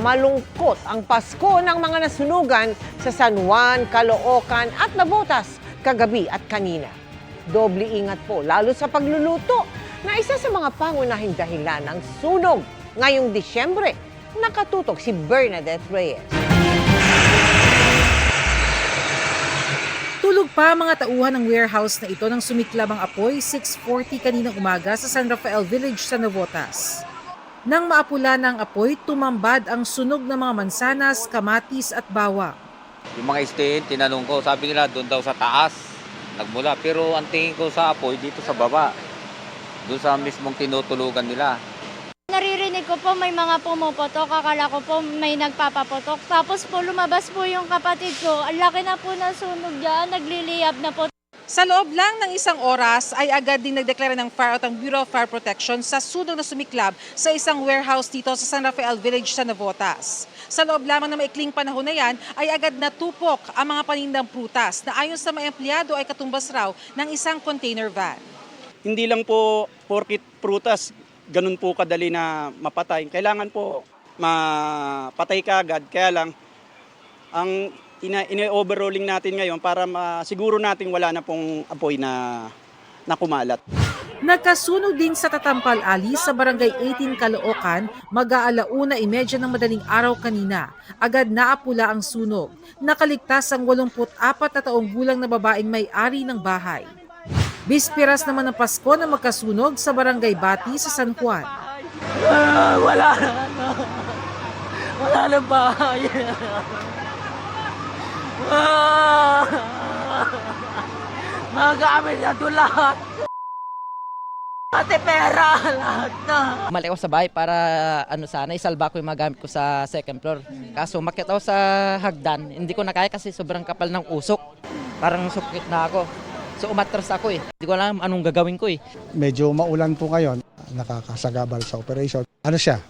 malungkot ang Pasko ng mga nasunugan sa San Juan, Caloocan at Navotas kagabi at kanina. Doble ingat po, lalo sa pagluluto na isa sa mga pangunahing dahilan ng sunog ngayong Disyembre. Nakatutok si Bernadette Reyes. Tulog pa ang mga tauhan ng warehouse na ito nang sumiklab ang apoy 6:40 kaninang umaga sa San Rafael Village sa Navotas. Nang maapula ng apoy, tumambad ang sunog ng mga mansanas, kamatis at bawang. Yung mga stay-in, tinanong ko, sabi nila doon daw sa taas nagmula. Pero ang tingin ko sa apoy dito sa baba, doon sa mismong tinutulugan nila. Naririnig ko po may mga pumuputok, akala ko po may nagpapaputok. Tapos po lumabas po yung kapatid ko, ang laki na po na sunog dyan, nagliliyab na po. Sa loob lang ng isang oras ay agad ding nagdeklara ng fire out ang Bureau of Fire Protection sa sunog na sumiklab sa isang warehouse dito sa San Rafael Village sa Navotas. Sa loob lamang ng maikling panahon na yan ay agad natupok ang mga panindang prutas na ayon sa mga empleyado ay katumbas raw ng isang container van. Hindi lang po porkit prutas, ganun po kadali na mapatay. Kailangan po mapatay ka agad. Kaya lang, ang ine-overrolling natin ngayon para masiguro natin wala na pong apoy na kumalat. Nagkasunog din sa Tatampal Alley sa Barangay 18 Caloocan, mag-aalauna-30 ng madaling araw kanina. Agad naapula ang sunog. Nakaligtas ang 84 na taong gulang na babaeng may-ari ng bahay. Bispiras naman ng Pasko na magkasunog sa Barangay Bati sa San Juan. Wala na bahay. Mga gamit na ito lahat. Pati pera, lahat na. Mali ako sa bahay para sana isalba ko yung mga gamit ko sa second floor. Kaso umakyat ako sa hagdan, hindi ko na kaya kasi sobrang kapal ng usok. Parang sukit na ako. So umatras ako eh. Hindi ko alam anong gagawin ko eh. Medyo maulan po ngayon, nakakasagabal sa operation. Ano siya,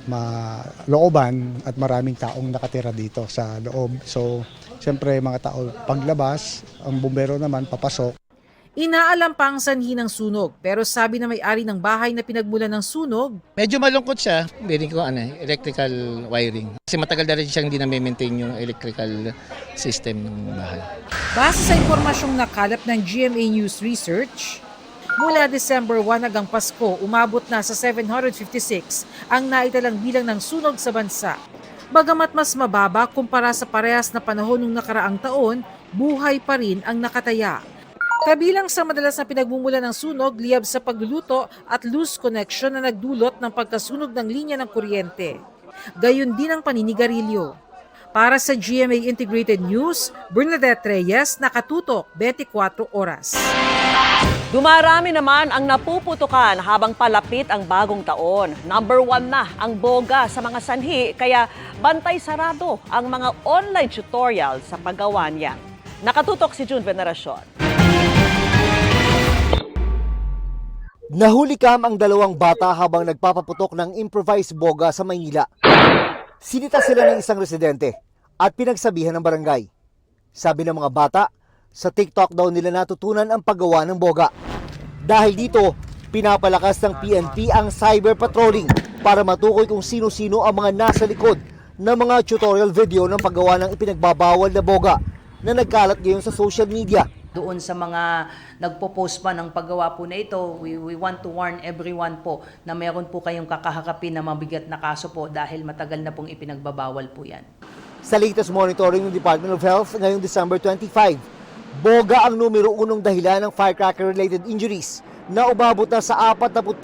malooban at maraming taong nakatira dito sa loob. So, siyempre mga tao paglabas, ang bumbero naman papasok. Inaalam pa ang sanhi ng sunog, pero sabi na may-ari ng bahay na pinagmulan ng sunog, medyo malungkot siya, hindi ko electrical wiring. Kasi matagal na rin siyang hindi na-maintain yung electrical system ng bahay. base sa impormasyong nakalap ng GMA News Research, mula December 1 hanggang Pasko, umabot na sa 756 ang naitalang bilang ng sunog sa bansa. Bagamat mas mababa kumpara sa parehas na panahon ng nakaraang taon, buhay pa rin ang nakataya. Kabilang sa madalas na pinagmumula ng sunog, liyab sa pagluluto at loose connection na nagdulot ng pagkasunog ng linya ng kuryente. Gayon din ang paninigarilyo. Para sa GMA Integrated News, Bernadette Reyes, nakatutok 24 oras. Dumarami naman ang napuputukan habang palapit ang bagong taon. Number 1 na ang boga sa mga sanhi, kaya bantay sarado ang mga online tutorial sa paggawa niya. Nakatutok si June Veneracion. Nahulikam ang dalawang bata habang nagpapaputok ng improvised boga sa Maynila. Sinita sila ng isang residente at pinagsabihan ng barangay. Sabi ng mga bata, sa TikTok daw nila natutunan ang paggawa ng boga. Dahil dito, pinapalakas ng PNP ang cyber patrolling para matukoy kung sino-sino ang mga nasa likod ng mga tutorial video ng paggawa ng ipinagbabawal na boga na nagkalat ngayon sa social media. Doon sa mga nagpo-post pa ng paggawa po na ito, we want to warn everyone po na meron po kayong kakahakapin na mabigat na kaso po dahil matagal na pong ipinagbabawal po yan. Sa latest monitoring ng Department of Health ngayong December 25, boga ang numero 1 dahilan ng firecracker-related injuries na umabot na sa 47.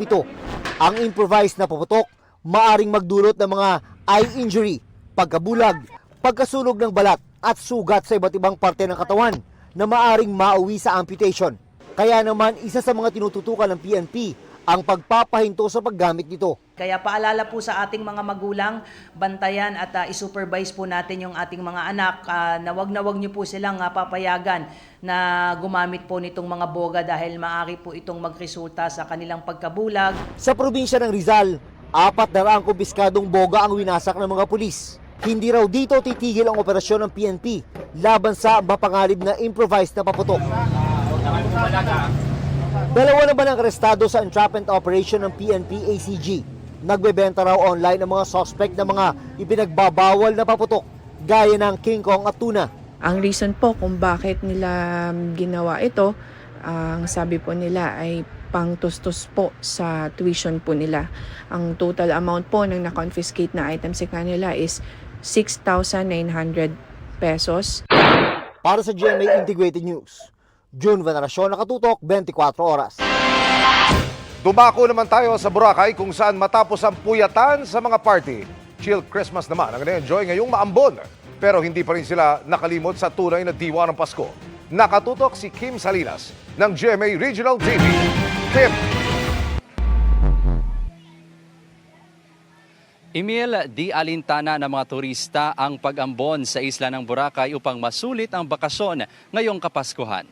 Ang improvised na puputok, maaring magdulot ng mga eye injury, pagkabulag, pagkasunog ng balat at sugat sa iba't ibang parte ng katawan na maaring mauwi sa amputation. Kaya naman, isa sa mga tinututukan ng PNP ang pagpapahinto sa paggamit nito. Kaya paalala po sa ating mga magulang, bantayan at isupervise po natin yung ating mga anak na wag niyo po silang papayagan na gumamit po nitong mga boga dahil maaari po itong magresulta sa kanilang pagkabulag. Sa probinsya ng Rizal, 400 kumpiskadong boga ang winasak ng mga pulis. Hindi raw dito titigil ang operasyon ng PNP laban sa mapangalib na improvised na paputok. Dalawa naman ang arestado sa entrapment operation ng PNP-ACG Nagbebenta raw online ang mga suspect na mga ipinagbabawal na paputok gaya ng king kong at tuna. Ang reason po kung bakit nila ginawa ito, ang sabi po nila ay pangtustos po sa tuition po nila. Ang total amount po ng na-confiscate na items sa kanila is 6,900 pesos. Para sa GMA Integrated News, June Veneracion, Nakatutok, 24 oras. Dumako naman tayo sa Boracay kung saan matapos ang puyatan sa mga party, chill Christmas naman ang na-enjoy ngayong maambon. Pero hindi pa rin sila nakalimot sa tunay na diwa ng Pasko. Nakatutok si Kim Salinas ng GMA Regional TV. Kim! Emil, di alintana ng mga turista ang pag-ambon sa isla ng Boracay upang masulit ang bakasyon ngayong Kapaskuhan.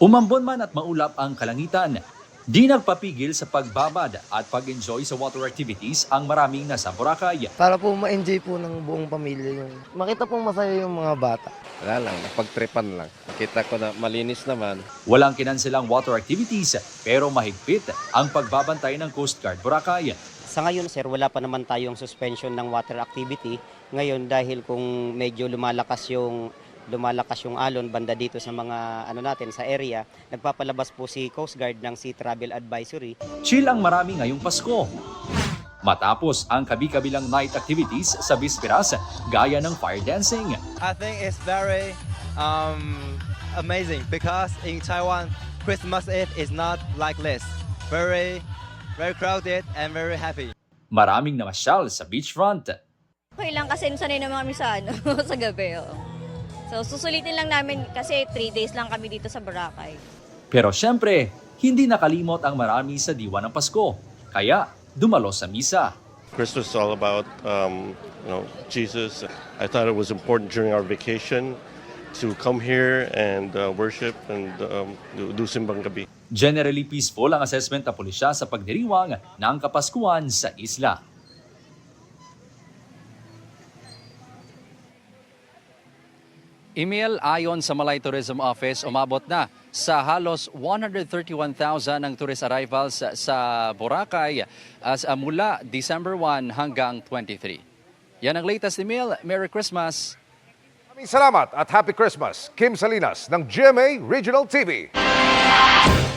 Umambon man at maulap ang kalangitan, di nagpapigil sa pagbabad at pag-enjoy sa water activities ang maraming nasa Boracay. Para po ma-enjoy po ng buong pamilya yung makita pong masaya yung mga bata. Wala lang, napagtripan lang. Kita ko na malinis naman. Walang kinansilang water activities pero mahigpit ang pagbabantay ng Coast Guard Boracay. Sa ngayon sir, wala pa naman tayong suspension ng water activity. Ngayon dahil kung medyo lumalakas yung alon banda dito sa mga natin sa area, nagpapalabas po si Coast Guard ng Sea Travel Advisory. Chill ang marami ngayong Pasko. Matapos ang kabi-kabilang night activities sa Bisperas gaya ng fire dancing. I think it's very amazing because in Taiwan, Christmas Eve is not like this. Very crowded and very happy. Maraming namasyal sa beachfront. Okay lang kasi sanay naman kami sa, sa gabi. So susulitin lang namin kasi 3 days lang kami dito sa Boracay. Pero syempre, hindi nakalimot ang marami sa diwa ng Pasko. Kaya dumalo sa misa. Christmas is all about Jesus. I thought it was important during our vacation to come here and worship and do simbang gabi. Generally peaceful ang assessment ng pulisya sa pagdiriwang ng Kapaskuhan sa isla. Emil, ayon sa Malay Tourism Office, umabot na sa halos 131,000 ang tourist arrivals sa Boracay mula December 1 hanggang 23. Yan ang latest, Emil. Merry Christmas! Maraming salamat at Happy Christmas, Kim Salinas ng GMA Regional TV.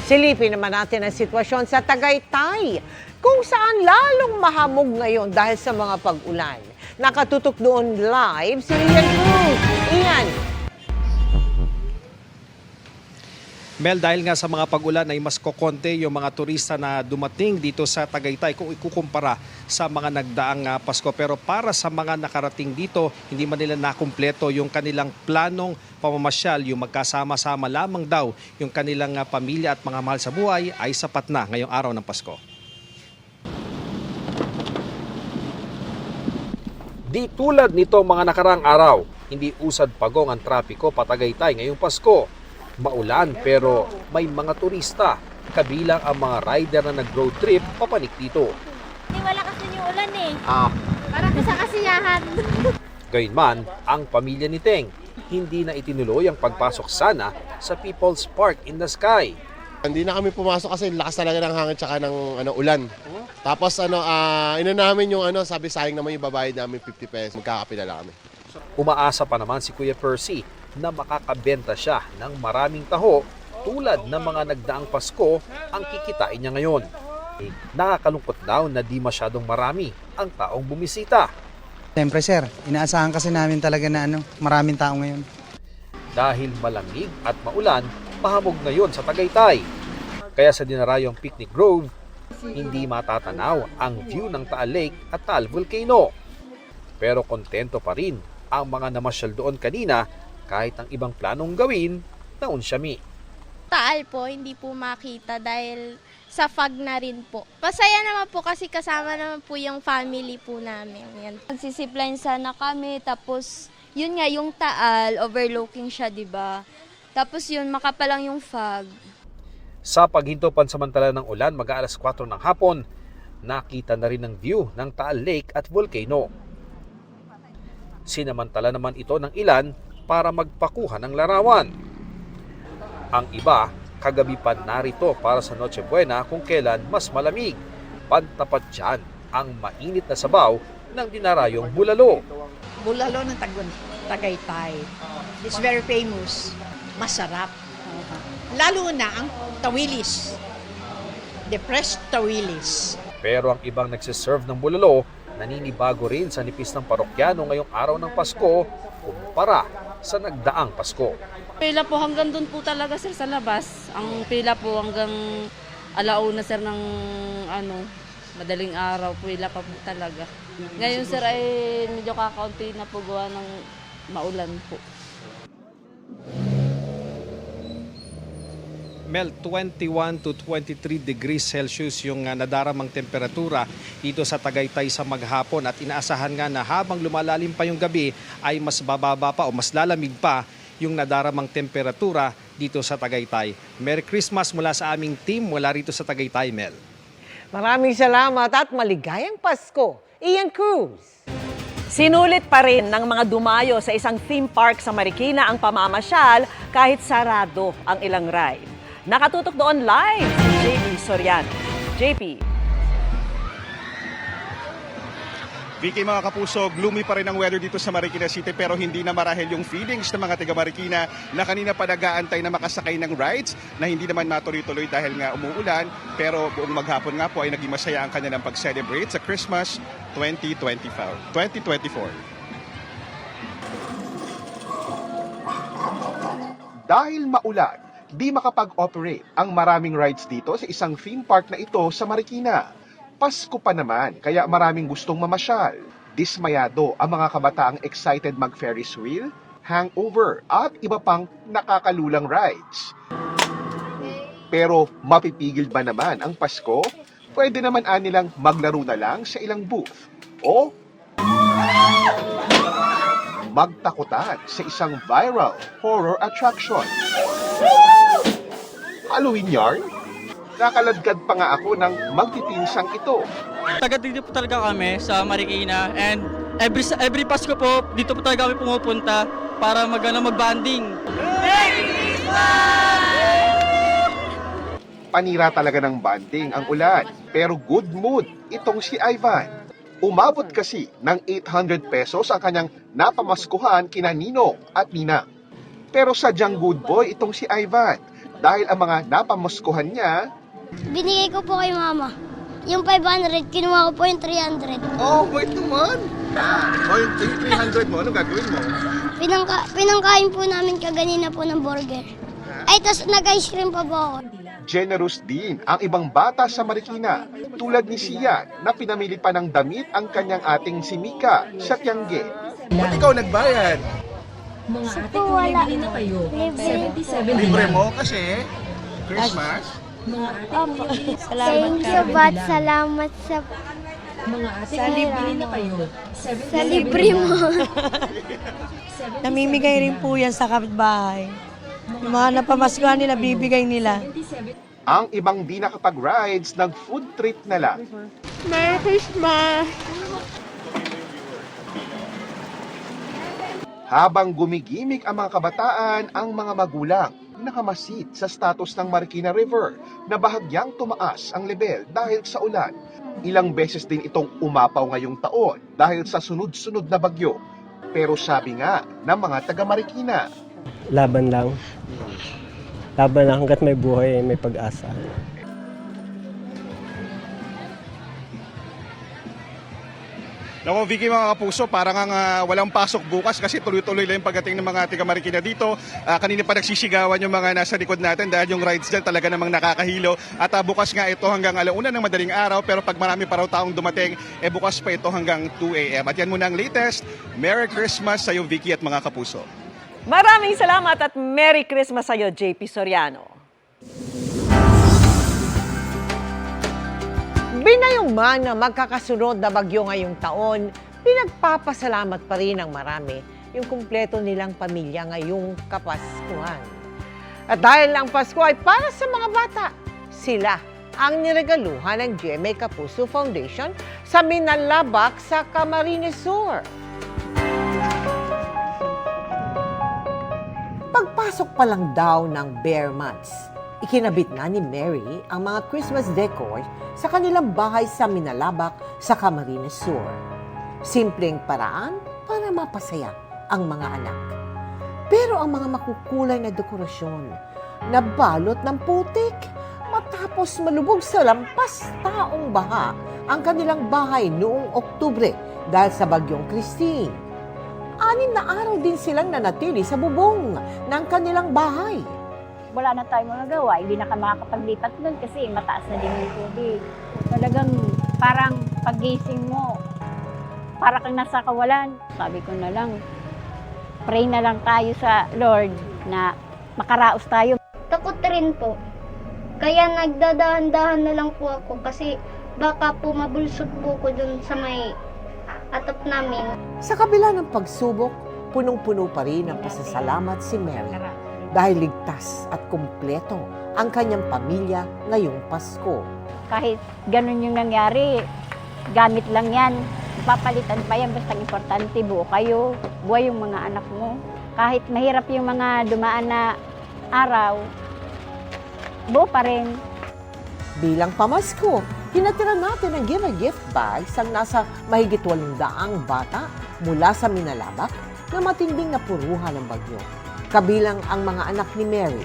Silipin naman natin ang sitwasyon sa Tagaytay, kung saan lalong mahamog ngayon dahil sa mga pag-ulan. Nakatutok doon live si Rian Cruz. Ian. Mel, dahil nga sa mga pag-ulan ay mas kokonte yung mga turista na dumating dito sa Tagaytay kung ikukumpara sa mga nagdaang Pasko. Pero para sa mga nakarating dito, hindi man nila nakumpleto yung kanilang planong pamamasyal, yung magkasama-sama lamang daw yung kanilang pamilya at mga mahal sa buhay ay sapat na ngayong araw ng Pasko. Di tulad nito mga nakarang araw, hindi usad pagong ang trapiko patagaytay ngayong Pasko. Maulan pero may mga turista, kabilang ang mga rider na nag-road trip papanik dito. Hindi wala kasi yung ulan eh. Para sa kasiyahan. Gayunman, ang pamilya ni Teng, hindi na itinuloy ang pagpasok sana sa People's Park in the Sky. Hindi na kami pumasok kasi lakas talaga ng hangin tsaka ng ulan. Tapos namin yung sabi sayang naman yung babayad namin 50 pesos. Magkakapila kami. Umaasa pa naman si Kuya Percy na makakabenta siya ng maraming taho tulad ng mga nagdaang Pasko ang kikitain niya ngayon. Nakakalungkot daw na di masyadong marami ang taong bumisita. Siyempre sir, inaasahan kasi namin talaga na maraming tao ngayon. Dahil malamig at maulan, mahamog ngayon sa Tagaytay. Kaya sa dinarayong Picnic Grove, hindi matatanaw ang view ng Taal Lake at Taal Volcano. Pero kontento pa rin ang mga namasyal doon kanina kahit ang ibang planong gawin na unsyami. Taal po, hindi po makita dahil sa fog na rin po. Masaya naman po kasi kasama naman po yung family po namin. Yan. Magsisipline sana kami, tapos yun nga, yung Taal, overlooking siya, diba? Tapos yun, makapalang yung fog. Sa paghinto pansamantala ng ulan, mag-aalas 4 ng hapon, nakita na rin ang view ng Taal Lake at Volcano. Sinamantala naman ito ng ilan para magpakuha ng larawan. Ang iba, Kagabi pa narito para sa Noche Buena kung kailan mas malamig. Pantapat dyan ang mainit na sabaw ng dinarayong bulalo. Bulalo ng Tagaytay. It's very famous. Masarap. Lalo na ang tawilis. The fresh tawilis. Pero ang ibang nagsiserve ng bulalo, naninibago rin sa nipis ng parokyano ngayong araw ng Pasko kumpara sa nagdaang Pasko. Pila po hanggang doon po talaga sir sa labas. Ang pila po hanggang alauna sir ng madaling araw, pila pa po talaga. Ngayon sir ay medyo kakaunti na po gawa ng maulan po. Mel, 21 to 23 degrees Celsius yung nadaramang temperatura dito sa Tagaytay sa maghapon at inaasahan nga na habang lumalalim pa yung gabi ay mas bababa pa o mas lalamig pa yung nadaramang temperatura dito sa Tagaytay. Merry Christmas mula sa aming team mula rito sa Tagaytay, Mel. Maraming salamat at maligayang Pasko, Ian Cruz. Sinulit pa rin ng mga dumayo sa isang theme park sa Marikina ang pamamasyal kahit sarado ang ilang ride. Nakatutok doon live si JP Soriano. JP. Vicky, mga kapuso, gloomy pa rin ang weather dito sa Marikina City pero hindi na marahil yung feelings ng mga taga Marikina na kanina pa nag-aantay na makasakay ng rides na hindi naman matuloy-tuloy dahil nga umuulan pero buong maghapon nga po ay naging masaya ang kanilang pag-celebrate sa Christmas 2024. Dahil maulan, di makapag-operate ang maraming rides dito sa isang theme park na ito sa Marikina. Pasko pa naman, kaya maraming gustong mamasyal. Dismayado ang mga kabataang excited mag-Ferris wheel, hangover at iba pang nakakalulang rides. Pero mapipigil ba naman ang Pasko? Pwede naman anilang maglaro na lang sa ilang booth o magtakutan sa isang viral horror attraction. Halloween yarn? Nakaladkad pa nga ako ng magpipinsang ito. Taga dito po talaga kami sa Marikina and every Pasko po dito po talaga kami pumupunta para mag-banding. Merry Christmas! Panira talaga ng banding ang ulan, pero good mood itong si Ivan. Umabot kasi ng 800 pesos ang kanyang napamaskuhan kina Ninong at Ninang. Pero sadyang good boy itong si Ivan dahil ang mga napamaskuhan niya, binigay ko po kay mama. Yung 500, kinuha ko po yung 300. Oh, wait naman! Oh, yung 300 mo, anong gagawin mo? Pinangkain po namin kaganina po ng burger. Ay, tas nag-ice cream pa po ako. Generous din ang ibang bata sa Marikina, tulad ni Sian na pinamili pa ng damit ang kanyang ating si Mika sa Tiangge. Ba't ikaw nagbayad? Mga ate, kung bibili na kayo, 77 Libre mo kasi Christmas. Mga ate, salamat ka. Salamat sa Mga ate, sa libre na kayo. sa libre mo. Namimigay rin po yan sa kapitbahay. Yung mga napamaskuhan nila, bibigay nila. Ang ibang di nakapag-rides, nag-food trip na lang. Merry Christmas! Habang gumigimik ang mga kabataan, ang mga magulang nakamasid sa status ng Marikina River na bahagyang tumaas ang level dahil sa ulan. Ilang beses din itong umapaw ngayong taon dahil sa sunod-sunod na bagyo. Pero sabi nga ng mga taga Marikina, laban lang. Laban lang hanggat may buhay, may pag-asa. Naku, Vicky, mga kapuso, parang walang pasok bukas kasi tuloy-tuloy lang yung pagdating ng mga taga Marikina dito. Kanina pa nagsisigawan yung mga nasa likod natin dahil yung rides dyan talaga namang nakakahilo. At bukas nga ito hanggang alauna ng madaling araw, pero pag marami pa raw taong dumating, bukas pa ito hanggang 2 a.m. At yan muna ang latest. Merry Christmas sa iyo, Vicky, at mga kapuso. Maraming salamat at Merry Christmas sa iyo, JP Soriano. Binayuman na magkakasunod na bagyo ngayong taon, pinagpapasalamat pa rin ng marami yung kumpleto nilang pamilya ngayong Kapaskuhan. At dahil ang Pasko ay para sa mga bata, sila ang niregaluhan ng GMA Kapuso Foundation sa Minalabak sa Camarines Sur. Pagpasok pa lang daw ng bare months, Ikinabit na ni Mary ang mga Christmas decor sa kanilang bahay sa Minalabak sa Camarines Sur. Simpleng paraan para mapasaya ang mga anak. Pero ang mga makukulay na dekorasyon, nabalot ng putik matapos malubog sa lampas taong baha ang kanilang bahay noong Oktubre dahil sa bagyong Christine. 6 na araw din silang nanatili sa bubong ng kanilang bahay. Wala na tayong magagawa, hindi na ka makakapaglipat doon kasi mataas na din yung tubig. Talagang parang paggising mo, para kang nasa kawalan. Sabi ko na lang, pray na lang tayo sa Lord na makaraos tayo. Takot rin po. Kaya nagdadahan-dahan na lang po ako kasi baka po mabulsot po ko dun sa may atap namin. Sa kabila ng pagsubok, punong-puno pa rin ang pasasalamat si Mary dahil ligtas at kumpleto ang kanyang pamilya ngayong Pasko. Kahit ganun yung nangyari, gamit lang yan. Papalitan pa yan, basta importante buo kayo, buhay yung mga anak mo. Kahit mahirap yung mga dumaan na araw, buo pa rin. Bilang pamasko, hinatira natin ang gift bags ang nasa mahigit 800 bata mula sa Minalabak na matinding napuruhan ng bagyo. Kabilang ang mga anak ni Mary.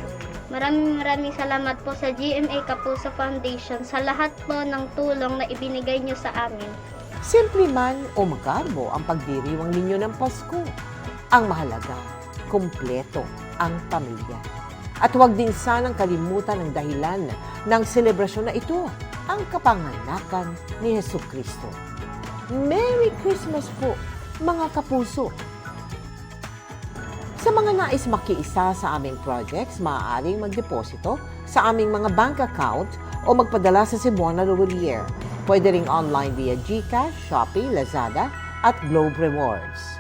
Maraming salamat po sa GMA Kapuso Foundation sa lahat po ng tulong na ibinigay niyo sa amin. Simple man o magarbo ang pagdiriwang ninyo ng Pasko. Ang mahalaga, kumpleto ang pamilya. At huwag din sanang kalimutan ang dahilan ng selebrasyon na ito, ang kapanganakan ni Jesucristo. Merry Christmas po, mga kapuso! Sa mga nais makiisa sa aming projects, maaaring magdeposito sa aming mga bank account o magpadala sa Cebuana Roulier. Pwede ring online via GCash, Shopee, Lazada at Globe Rewards.